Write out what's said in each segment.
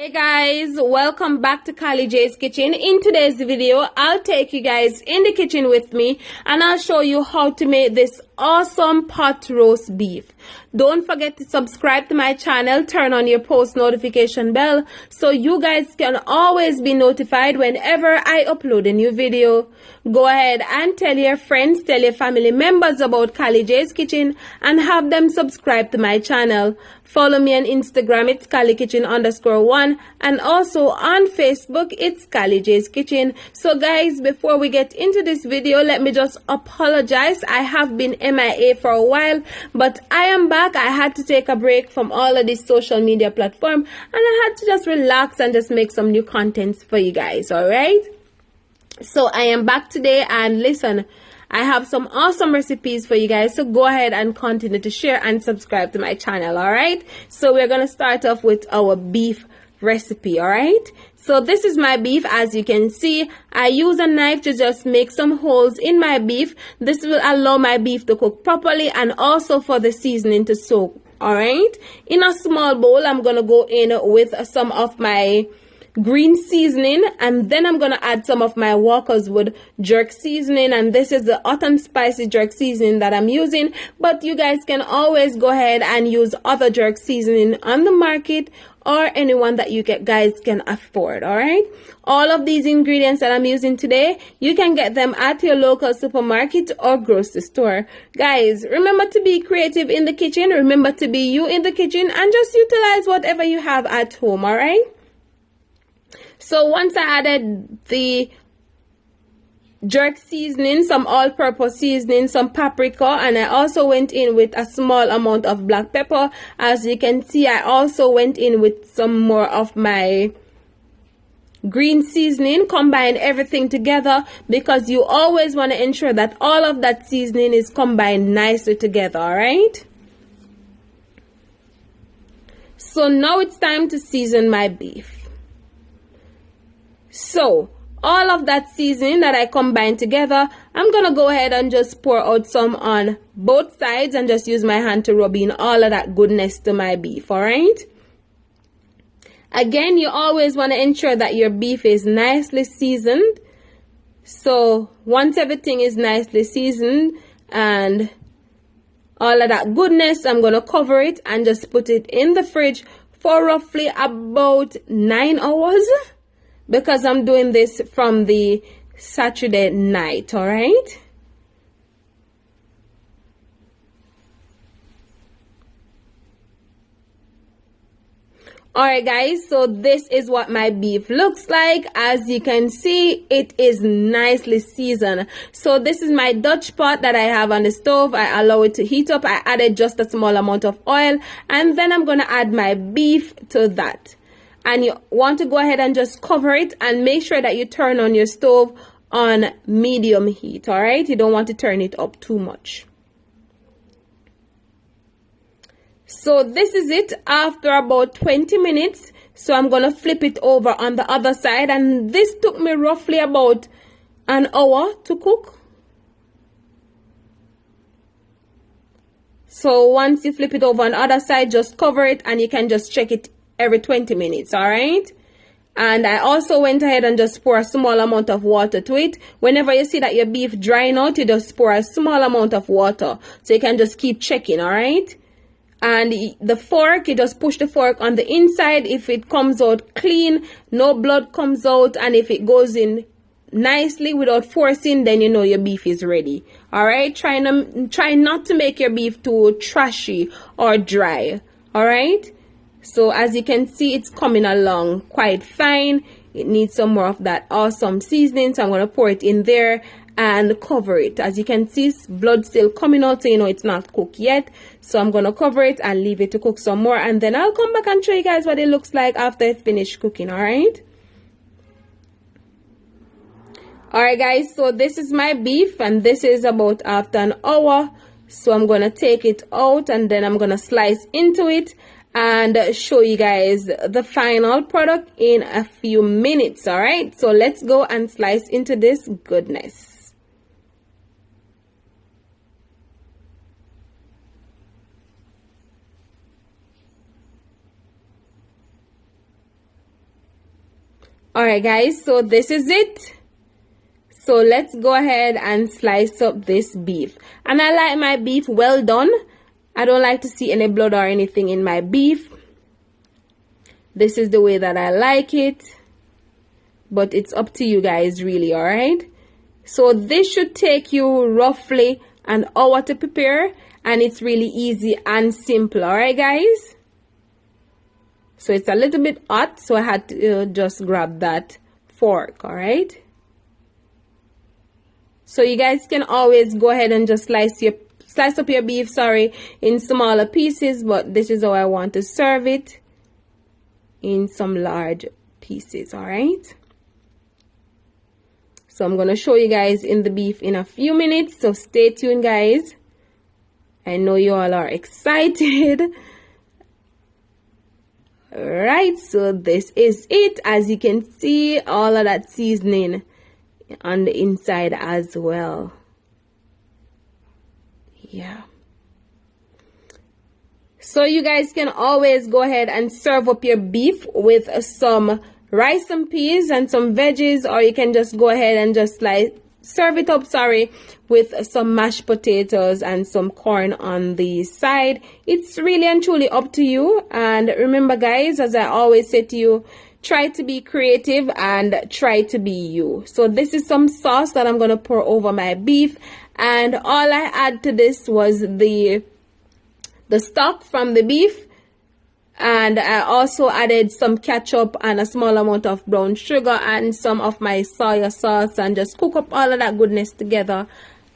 Hey guys, welcome back to Kylie J's Kitchen. In today's video, I'll take you guys in the kitchen with me and I'll show you how to make this awesome pot roast beef. Don't forget to subscribe to my channel, turn on your post notification bell so you guys can always be notified whenever I upload a new video. Go ahead and tell your friends, tell your family members about Kylie J's Kitchen and have them subscribe to my channel. Follow me on Instagram, it's KylieKitchen_1, and also on Facebook, it's Kylie J's Kitchen. So guys, before we get into this video, let me just apologize. I have been MIA for a while, but I am back. I had to take a break from all of this social media platform, and I had to just relax and just make some new contents for you guys, alright? So I am back today, and listen, I have some awesome recipes for you guys, so go ahead and continue to share and subscribe to my channel, alright? So we're going to start off with our beef recipe, alright? So this is my beef. As you can see, I use a knife to just make some holes in my beef. This will allow my beef to cook properly and also for the seasoning to soak, alright? In a small bowl, I'm going to go in with some of my green seasoning, and then I'm gonna add some of my Walker's Wood jerk seasoning, and this is the hot and spicy jerk seasoning that I'm using, but you guys can always go ahead and use other jerk seasoning on the market or anyone that you guys can afford. All right, all of these ingredients that I'm using today, you can get them at your local supermarket or grocery store. Guys, remember to be creative in the kitchen, remember to be you in the kitchen, and just utilize whatever you have at home. All right. So once I added the jerk seasoning, some all-purpose seasoning, some paprika, and I also went in with a small amount of black pepper. As you can see, I also went in with some more of my green seasoning. Combine everything together because you always want to ensure that all of that seasoning is combined nicely together, all right? So now it's time to season my beef. So all of that seasoning that I combined together, I'm gonna go ahead and just pour out some on both sides and just use my hand to rub in all of that goodness to my beef. All right, again, you always want to ensure that your beef is nicely seasoned. So once everything is nicely seasoned and all of that goodness, I'm gonna cover it and just put it in the fridge for roughly about 9 hours. Because I'm doing this from the Saturday night, all right? Alright guys, so this is what my beef looks like. As you can see, it is nicely seasoned. So this is my Dutch pot that I have on the stove. I allow it to heat up. I added just a small amount of oil, and then I'm going to add my beef to that. And you want to go ahead and just cover it and make sure that you turn on your stove on medium heat. All right, you don't want to turn it up too much. So this is it after about 20 minutes. So I'm going to flip it over on the other side, and this took me roughly about an hour to cook. So once you flip it over on the other side, just cover it and you can just check it every 20 minutes, all right? And I also went ahead and just pour a small amount of water to it. Whenever you see that your beef drying out, you just pour a small amount of water, so you can just keep checking, all right? And the fork, you just push the fork on the inside. If it comes out clean, no blood comes out, and if it goes in nicely without forcing, then you know your beef is ready. All right, try not to make your beef too trashy or dry. All right, so as you can see, it's coming along quite fine. It needs some more of that awesome seasoning, so I'm going to pour it in there and cover it. As you can see, blood still coming out, so you know it's not cooked yet. So I'm going to cover it and leave it to cook some more, and then I'll come back and show you guys what it looks like after it finished cooking. All right. Alright guys, so this is my beef, and this is about after an hour. So I'm going to take it out, and then I'm going to slice into it and show you guys the final product in a few minutes. Alright, so let's go and slice into this goodness. Alright guys, so this is it. So let's go ahead and slice up this beef. And I like my beef well done. I don't like to see any blood or anything in my beef. This is the way that I like it. But it's up to you guys really, alright? So this should take you roughly an hour to prepare. And it's really easy and simple, alright guys? So it's a little bit hot, so I had to just grab that fork, alright? So you guys can always go ahead and just slice up your beef, in smaller pieces, but this is how I want to serve it, in some large pieces, alright? So I'm going to show you guys in the beef in a few minutes, so stay tuned guys. I know you all are excited. Alright, so this is it. As you can see, all of that seasoning on the inside as well. Yeah. So you guys can always go ahead and serve up your beef with some rice and peas and some veggies, or you can just go ahead and just serve it up, with some mashed potatoes and some corn on the side. It's really and truly up to you. And remember guys, as I always say to you, try to be creative and try to be you. So this is some sauce that I'm going to pour over my beef, and all I add to this was the stock from the beef, and I also added some ketchup and a small amount of brown sugar and some of my soya sauce, and just cook up all of that goodness together,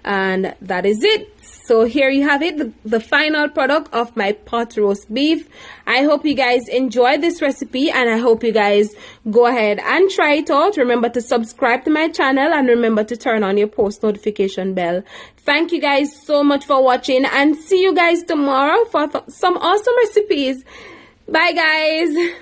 and that is it. So here you have it, the final product of my pot roast beef. I hope you guys enjoyed this recipe, and I hope you guys go ahead and try it out. Remember to subscribe to my channel, and remember to turn on your post notification bell. Thank you guys so much for watching, and see you guys tomorrow for some awesome recipes. Bye guys.